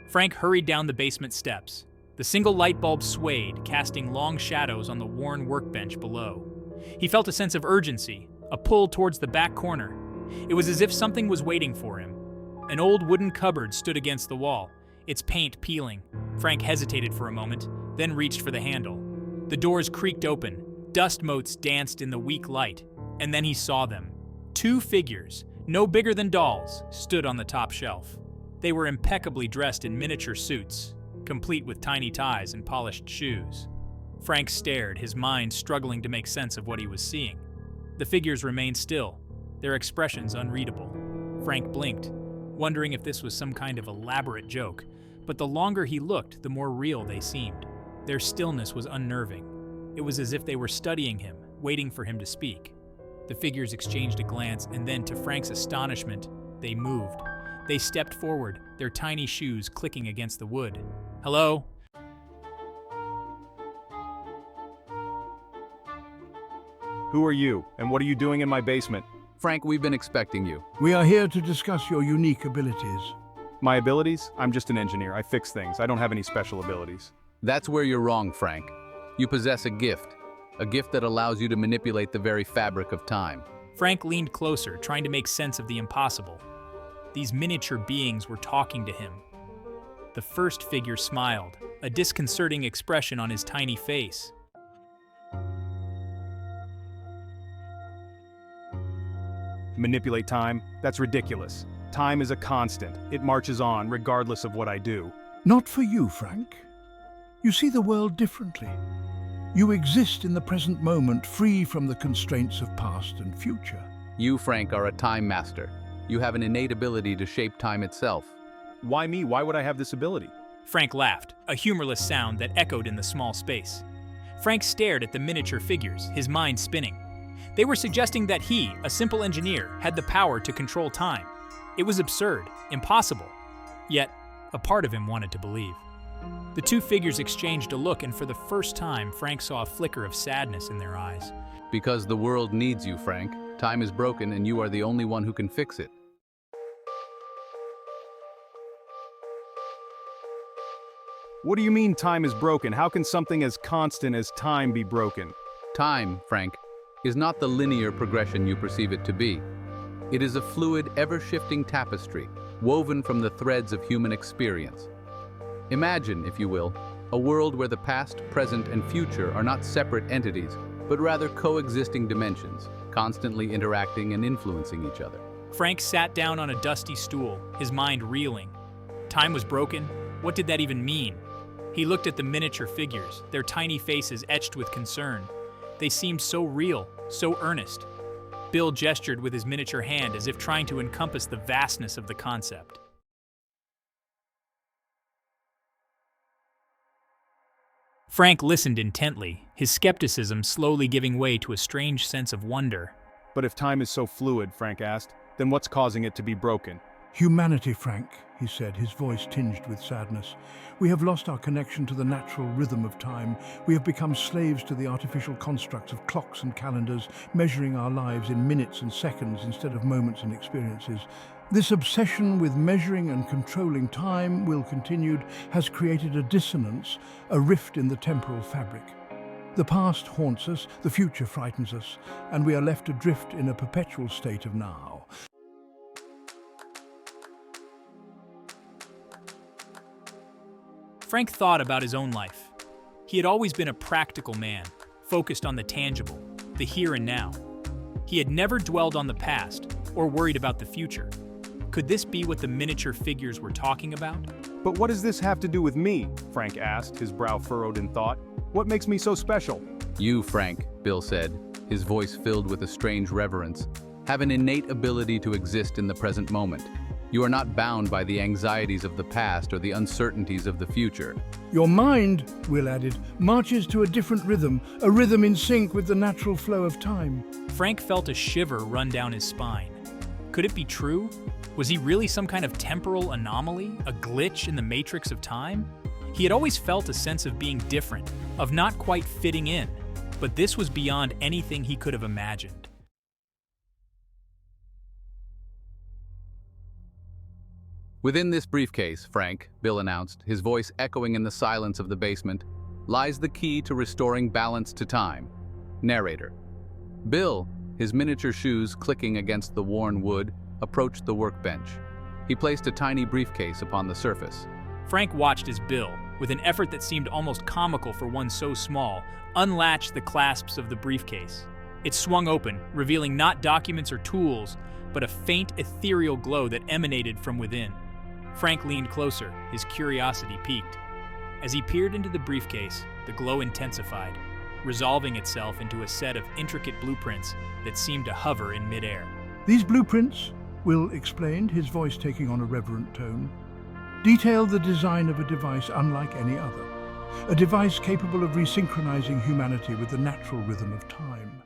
Frank hurried down the basement steps. The single light bulb swayed, casting long shadows on the worn workbench below. He felt a sense of urgency, a pull towards the back corner. It was as if something was waiting for him. An old wooden cupboard stood against the wall, its paint peeling. Frank hesitated for a moment, then reached for the handle. The doors creaked open, dust motes danced in the weak light, and then he saw them. Two figures, no bigger than dolls, stood on the top shelf. They were impeccably dressed in miniature suits, complete with tiny ties and polished shoes. Frank stared, his mind struggling to make sense of what he was seeing. The figures remained still, their expressions unreadable. Frank blinked, wondering if this was some kind of elaborate joke, but the longer he looked, the more real they seemed. Their stillness was unnerving. It was as if they were studying him, waiting for him to speak. The figures exchanged a glance, and then, to Frank's astonishment, they moved. They stepped forward, their tiny shoes clicking against the wood. "Hello?" Who are you, and what are you doing in my basement? Frank, we've been expecting you. We are here to discuss your unique abilities. My abilities? I'm just an engineer. I fix things. I don't have any special abilities. That's where you're wrong, Frank. You possess a gift that allows you to manipulate the very fabric of time. Frank leaned closer, trying to make sense of the impossible. These miniature beings were talking to him. The first figure smiled, a disconcerting expression on his tiny face. Manipulate time? That's ridiculous. Time is a constant. It marches on, regardless of what I do. Not for you, Frank. You see the world differently. You exist in the present moment, free from the constraints of past and future. You, Frank, are a time master. You have an innate ability to shape time itself. Why me? Why would I have this ability? Frank laughed, a humorless sound that echoed in the small space. Frank stared at the miniature figures, his mind spinning. They were suggesting that he, a simple engineer, had the power to control time. It was absurd, impossible. Yet, a part of him wanted to believe. The two figures exchanged a look, and for the first time, Frank saw a flicker of sadness in their eyes. Because the world needs you, Frank. Time is broken, and you are the only one who can fix it. What do you mean time is broken? How can something as constant as time be broken? Time, Frank, is not the linear progression you perceive it to be. It is a fluid, ever-shifting tapestry, woven from the threads of human experience. Imagine, if you will, a world where the past, present, and future are not separate entities, but rather coexisting dimensions, constantly interacting and influencing each other. Frank sat down on a dusty stool, his mind reeling. Time was broken? What did that even mean? He looked at the miniature figures, their tiny faces etched with concern. They seemed so real, so earnest. Bill gestured with his miniature hand as if trying to encompass the vastness of the concept. Frank listened intently, his skepticism slowly giving way to a strange sense of wonder. But if time is so fluid, Frank asked, then what's causing it to be broken? Humanity, Frank, he said, his voice tinged with sadness. We have lost our connection to the natural rhythm of time. We have become slaves to the artificial constructs of clocks and calendars, measuring our lives in minutes and seconds instead of moments and experiences. This obsession with measuring and controlling time, Will continued, has created a dissonance, a rift in the temporal fabric. The past haunts us, the future frightens us, and we are left adrift in a perpetual state of now. Frank thought about his own life. He had always been a practical man, focused on the tangible, the here and now. He had never dwelled on the past or worried about the future. Could this be what the miniature figures were talking about? But what does this have to do with me? Frank asked, his brow furrowed in thought. What makes me so special? You, Frank, Bill said, his voice filled with a strange reverence, have an innate ability to exist in the present moment. You are not bound by the anxieties of the past or the uncertainties of the future. Your mind, Will added, marches to a different rhythm, a rhythm in sync with the natural flow of time. Frank felt a shiver run down his spine. Could it be true? Was he really some kind of temporal anomaly, a glitch in the matrix of time? He had always felt a sense of being different, of not quite fitting in, but this was beyond anything he could have imagined. Within this briefcase, Frank, Bill announced, his voice echoing in the silence of the basement, lies the key to restoring balance to time. Narrator. Bill, his miniature shoes clicking against the worn wood, approached the workbench. He placed a tiny briefcase upon the surface. Frank watched as Bill, with an effort that seemed almost comical for one so small, unlatched the clasps of the briefcase. It swung open, revealing not documents or tools, but a faint ethereal glow that emanated from within. Frank leaned closer, his curiosity piqued. As he peered into the briefcase, the glow intensified, resolving itself into a set of intricate blueprints that seemed to hover in midair. These blueprints, Will explained, his voice taking on a reverent tone, detail the design of a device unlike any other. A device capable of resynchronizing humanity with the natural rhythm of time.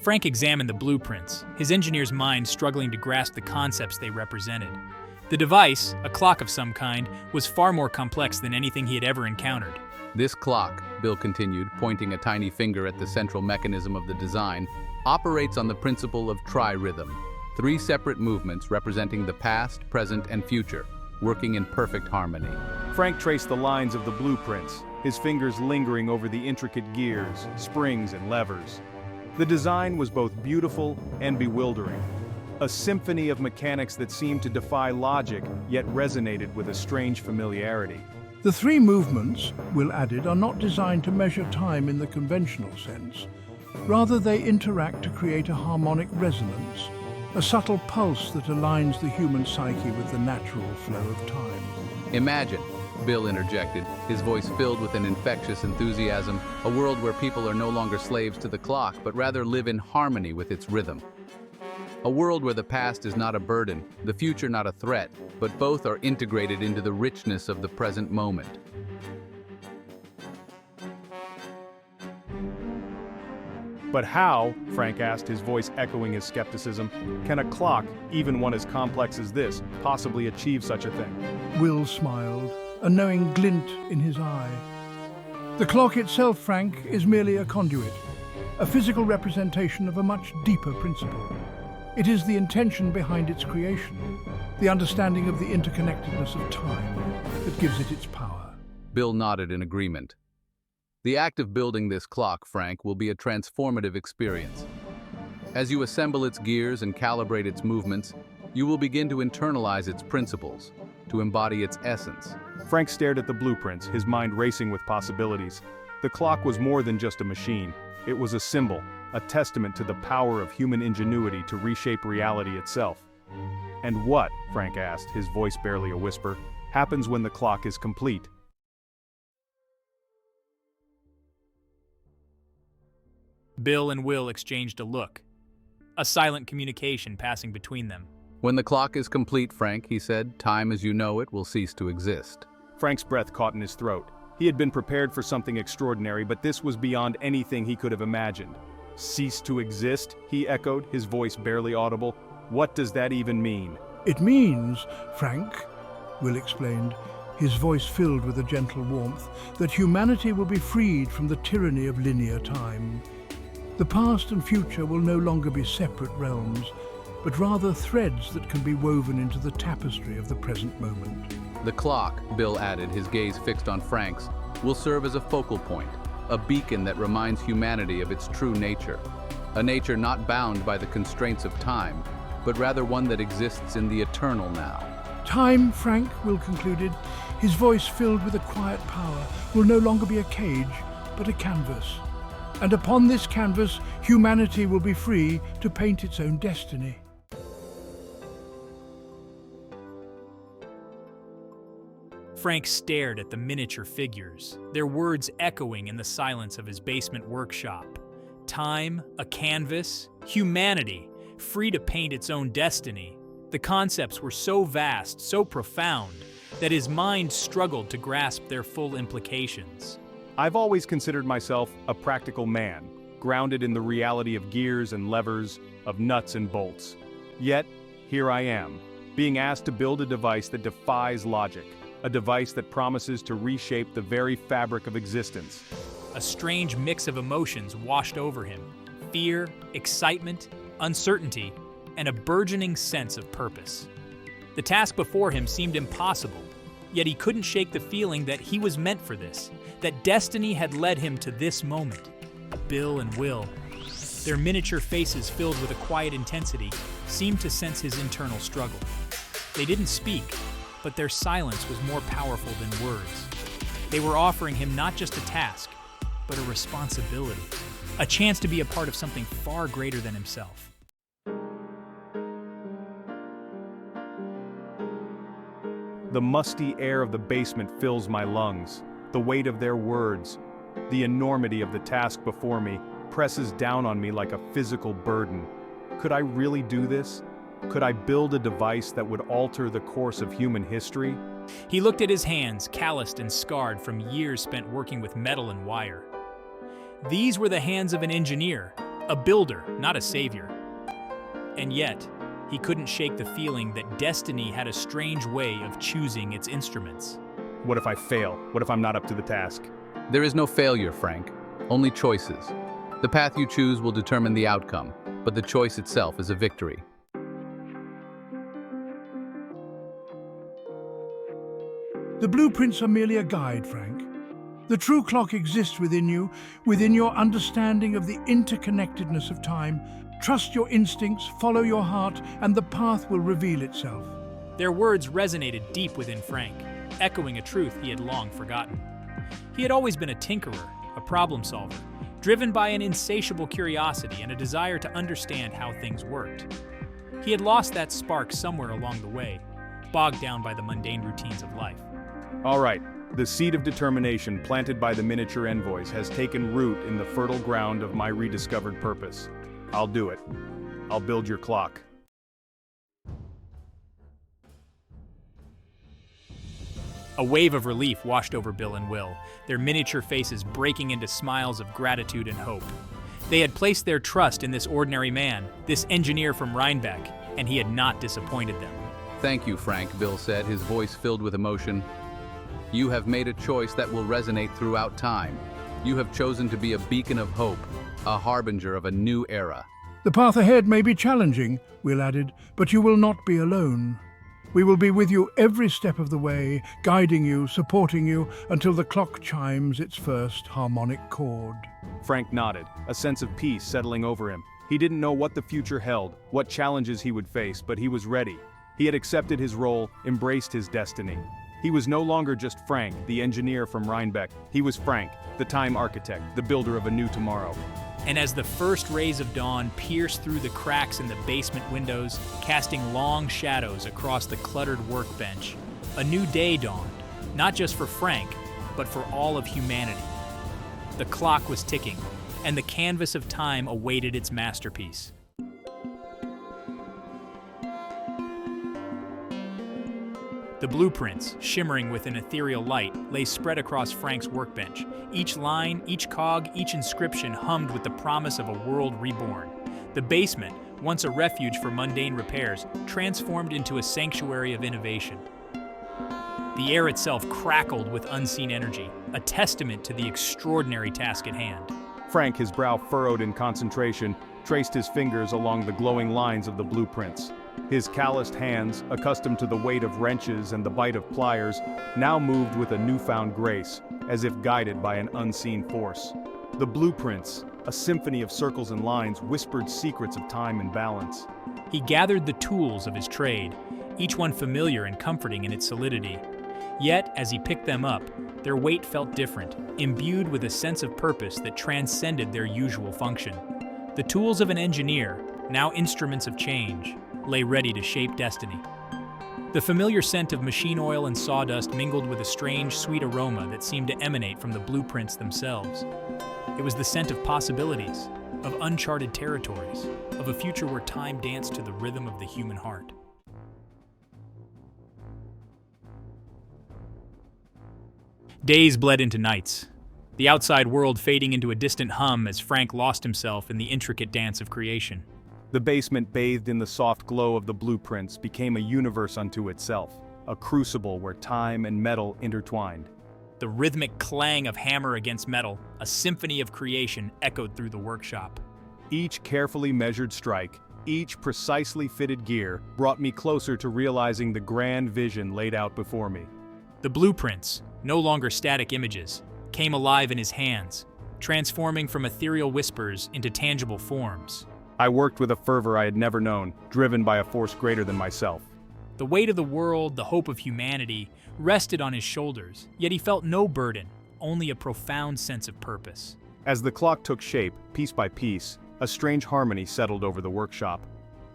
Frank examined the blueprints, his engineer's mind struggling to grasp the concepts they represented. The device, a clock of some kind, was far more complex than anything he had ever encountered. This clock, Bill continued, pointing a tiny finger at the central mechanism of the design, operates on the principle of trirhythm, 3 separate movements representing the past, present, and future, working in perfect harmony. Frank traced the lines of the blueprints, his fingers lingering over the intricate gears, springs, and levers. The design was both beautiful and bewildering. A symphony of mechanics that seemed to defy logic, yet resonated with a strange familiarity. The 3 movements, Will added, are not designed to measure time in the conventional sense. Rather, they interact to create a harmonic resonance, a subtle pulse that aligns the human psyche with the natural flow of time. Imagine, Bill interjected, his voice filled with an infectious enthusiasm, a world where people are no longer slaves to the clock, but rather live in harmony with its rhythm. A world where the past is not a burden, the future not a threat, but both are integrated into the richness of the present moment. But how, Frank asked, his voice echoing his skepticism, can a clock, even one as complex as this, possibly achieve such a thing? Will smiled, a knowing glint in his eye. The clock itself, Frank, is merely a conduit, a physical representation of a much deeper principle. It is the intention behind its creation, the understanding of the interconnectedness of time, that gives it its power. Bill nodded in agreement. The act of building this clock, Frank, will be a transformative experience. As you assemble its gears and calibrate its movements, you will begin to internalize its principles, to embody its essence. Frank stared at the blueprints, his mind racing with possibilities. The clock was more than just a machine. It was a symbol, a testament to the power of human ingenuity to reshape reality itself. And what, Frank asked, his voice barely a whisper, happens when the clock is complete? Bill and Will exchanged a look, a silent communication passing between them. When the clock is complete, Frank, he said, time as you know it will cease to exist. Frank's breath caught in his throat. He had been prepared for something extraordinary, but this was beyond anything he could have imagined. Cease to exist, he echoed, his voice barely audible. What does that even mean? It means, Frank, Will explained, his voice filled with a gentle warmth, that humanity will be freed from the tyranny of linear time. The past and future will no longer be separate realms, but rather threads that can be woven into the tapestry of the present moment. The clock, Bill added, his gaze fixed on Frank's, will serve as a focal point, a beacon that reminds humanity of its true nature, a nature not bound by the constraints of time, but rather one that exists in the eternal now. Time, Frank, Will concluded, his voice filled with a quiet power, will no longer be a cage, but a canvas. And upon this canvas, humanity will be free to paint its own destiny. Frank stared at the miniature figures, their words echoing in the silence of his basement workshop. Time, a canvas, humanity, free to paint its own destiny. The concepts were so vast, so profound, that his mind struggled to grasp their full implications. I've always considered myself a practical man, grounded in the reality of gears and levers, of nuts and bolts. Yet, here I am, being asked to build a device that defies logic, a device that promises to reshape the very fabric of existence. A strange mix of emotions washed over him. fear, excitement, uncertainty, and a burgeoning sense of purpose. The task before him seemed impossible, yet he couldn't shake the feeling that he was meant for this, that destiny had led him to this moment. Bill and Will, their miniature faces filled with a quiet intensity, seemed to sense his internal struggle. They didn't speak, but their silence was more powerful than words. They were offering him not just a task, but a responsibility, a chance to be a part of something far greater than himself. The musty air of the basement fills my lungs. The weight of their words, the enormity of the task before me, presses down on me like a physical burden. Could I really do this? Could I build a device that would alter the course of human history? He looked at his hands, calloused and scarred from years spent working with metal and wire. These were the hands of an engineer, a builder, not a savior. And yet, he couldn't shake the feeling that destiny had a strange way of choosing its instruments. What if I fail? What if I'm not up to the task? There is no failure, Frank, only choices. The path you choose will determine the outcome, but the choice itself is a victory. The blueprints are merely a guide, Frank. The true clock exists within you, within your understanding of the interconnectedness of time. Trust your instincts, follow your heart, and the path will reveal itself. Their words resonated deep within Frank, echoing a truth he had long forgotten. He had always been a tinkerer, a problem solver, driven by an insatiable curiosity and a desire to understand how things worked. He had lost that spark somewhere along the way, bogged down by the mundane routines of life. All right, the seed of determination planted by the miniature envoys has taken root in the fertile ground of my rediscovered purpose. I'll do it. I'll build your clock. A wave of relief washed over Bill and Will, their miniature faces breaking into smiles of gratitude and hope. They had placed their trust in this ordinary man, this engineer from Rhinebeck, and he had not disappointed them. Thank you, Frank, Bill said, his voice filled with emotion. You have made a choice that will resonate throughout time. You have chosen to be a beacon of hope, a harbinger of a new era. The path ahead may be challenging, Will added, but you will not be alone. We will be with you every step of the way, guiding you, supporting you, until the clock chimes its first harmonic chord. Frank nodded, a sense of peace settling over him. He didn't know what the future held, what challenges he would face, but he was ready. He had accepted his role, embraced his destiny. He was no longer just Frank, the engineer from Rhinebeck. He was Frank, the time architect, the builder of a new tomorrow. And as the first rays of dawn pierced through the cracks in the basement windows, casting long shadows across the cluttered workbench, a new day dawned, not just for Frank, but for all of humanity. The clock was ticking, and the canvas of time awaited its masterpiece. The blueprints, shimmering with an ethereal light, lay spread across Frank's workbench. Each line, each cog, each inscription hummed with the promise of a world reborn. The basement, once a refuge for mundane repairs, transformed into a sanctuary of innovation. The air itself crackled with unseen energy, a testament to the extraordinary task at hand. Frank, his brow furrowed in concentration, traced his fingers along the glowing lines of the blueprints. His calloused hands, accustomed to the weight of wrenches and the bite of pliers, now moved with a newfound grace, as if guided by an unseen force. The blueprints, a symphony of circles and lines, whispered secrets of time and balance. He gathered the tools of his trade, each one familiar and comforting in its solidity. Yet, as he picked them up, their weight felt different, imbued with a sense of purpose that transcended their usual function. The tools of an engineer, now instruments of change, lay ready to shape destiny. The familiar scent of machine oil and sawdust mingled with a strange, sweet aroma that seemed to emanate from the blueprints themselves. It was the scent of possibilities, of uncharted territories, of a future where time danced to the rhythm of the human heart. Days bled into nights, the outside world fading into a distant hum as Frank lost himself in the intricate dance of creation. The basement, bathed in the soft glow of the blueprints, became a universe unto itself, a crucible where time and metal intertwined. The rhythmic clang of hammer against metal, a symphony of creation, echoed through the workshop. Each carefully measured strike, each precisely fitted gear, brought me closer to realizing the grand vision laid out before me. The blueprints, no longer static images, came alive in his hands, transforming from ethereal whispers into tangible forms. I worked with a fervor I had never known, driven by a force greater than myself. The weight of the world, the hope of humanity, rested on his shoulders, yet he felt no burden, only a profound sense of purpose. As the clock took shape, piece by piece, a strange harmony settled over the workshop.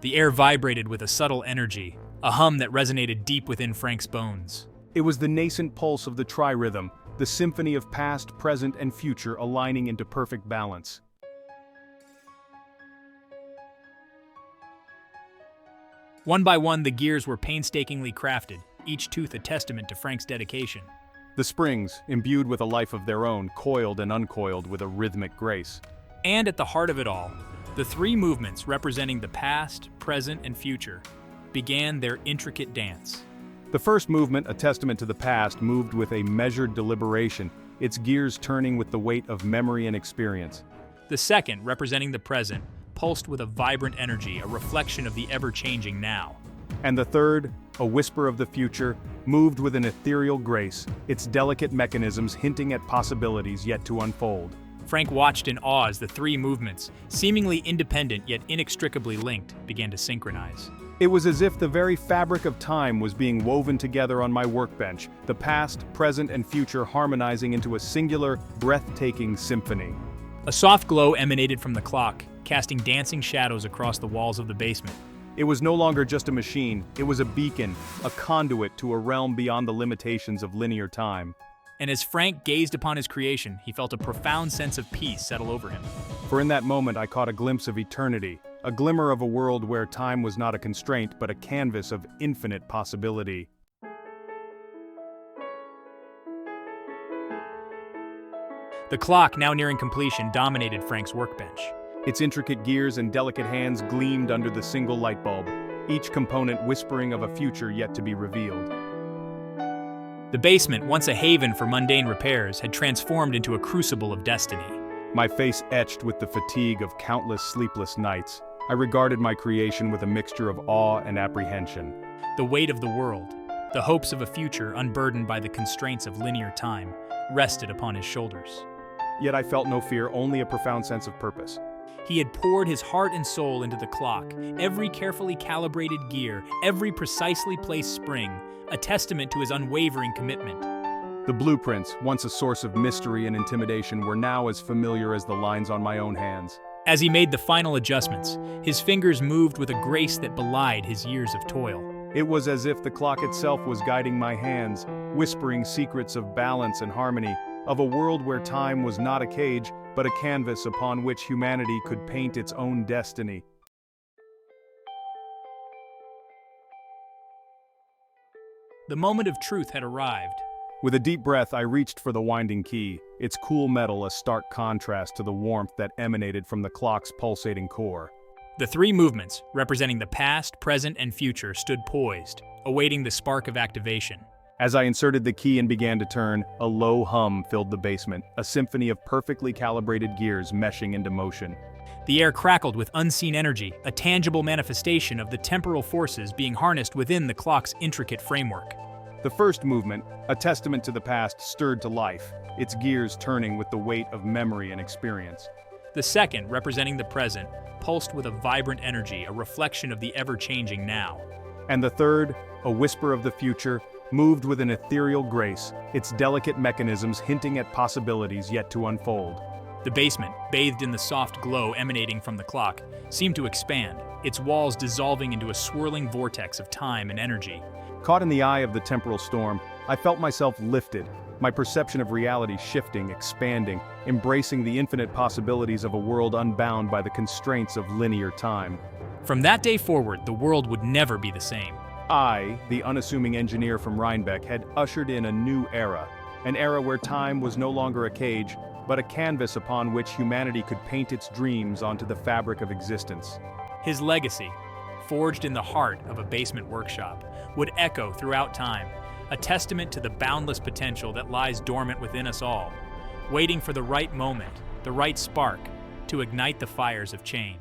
The air vibrated with a subtle energy, a hum that resonated deep within Frank's bones. It was the nascent pulse of the trirhythm, the symphony of past, present, and future aligning into perfect balance. One by one, the gears were painstakingly crafted, each tooth a testament to Frank's dedication. The springs, imbued with a life of their own, coiled and uncoiled with a rhythmic grace. And at the heart of it all, the three movements representing the past, present, and future began their intricate dance. The first movement, a testament to the past, moved with a measured deliberation, its gears turning with the weight of memory and experience. The second, representing the present, pulsed with a vibrant energy, a reflection of the ever-changing now. And the third, a whisper of the future, moved with an ethereal grace, its delicate mechanisms hinting at possibilities yet to unfold. Frank watched in awe as the three movements, seemingly independent yet inextricably linked, began to synchronize. It was as if the very fabric of time was being woven together on my workbench, the past, present, and future harmonizing into a singular, breathtaking symphony. A soft glow emanated from the clock, casting dancing shadows across the walls of the basement. It was no longer just a machine, it was a beacon, a conduit to a realm beyond the limitations of linear time. And as Frank gazed upon his creation, he felt a profound sense of peace settle over him. For in that moment I caught a glimpse of eternity, a glimmer of a world where time was not a constraint but a canvas of infinite possibility. The clock, now nearing completion, dominated Frank's workbench. Its intricate gears and delicate hands gleamed under the single light bulb, each component whispering of a future yet to be revealed. The basement, once a haven for mundane repairs, had transformed into a crucible of destiny. My face etched with the fatigue of countless sleepless nights, I regarded my creation with a mixture of awe and apprehension. The weight of the world, the hopes of a future unburdened by the constraints of linear time, rested upon his shoulders. Yet I felt no fear, only a profound sense of purpose. He had poured his heart and soul into the clock, every carefully calibrated gear, every precisely placed spring, a testament to his unwavering commitment. The blueprints, once a source of mystery and intimidation, were now as familiar as the lines on my own hands. As he made the final adjustments, his fingers moved with a grace that belied his years of toil. It was as if the clock itself was guiding my hands, whispering secrets of balance and harmony, of a world where time was not a cage, but a canvas upon which humanity could paint its own destiny. The moment of truth had arrived. With a deep breath, I reached for the winding key, its cool metal a stark contrast to the warmth that emanated from the clock's pulsating core. The three movements, representing the past, present, and future, stood poised, awaiting the spark of activation. As I inserted the key and began to turn, a low hum filled the basement, a symphony of perfectly calibrated gears meshing into motion. The air crackled with unseen energy, a tangible manifestation of the temporal forces being harnessed within the clock's intricate framework. The first movement, a testament to the past, stirred to life, its gears turning with the weight of memory and experience. The second, representing the present, pulsed with a vibrant energy, a reflection of the ever-changing now. And the third, a whisper of the future, moved with an ethereal grace, its delicate mechanisms hinting at possibilities yet to unfold. The basement, bathed in the soft glow emanating from the clock, seemed to expand, its walls dissolving into a swirling vortex of time and energy. Caught in the eye of the temporal storm, I felt myself lifted, my perception of reality shifting, expanding, embracing the infinite possibilities of a world unbound by the constraints of linear time. From that day forward, the world would never be the same. I, the unassuming engineer from Rhinebeck, had ushered in a new era, an era where time was no longer a cage, but a canvas upon which humanity could paint its dreams onto the fabric of existence. His legacy, forged in the heart of a basement workshop, would echo throughout time, a testament to the boundless potential that lies dormant within us all, waiting for the right moment, the right spark, to ignite the fires of change.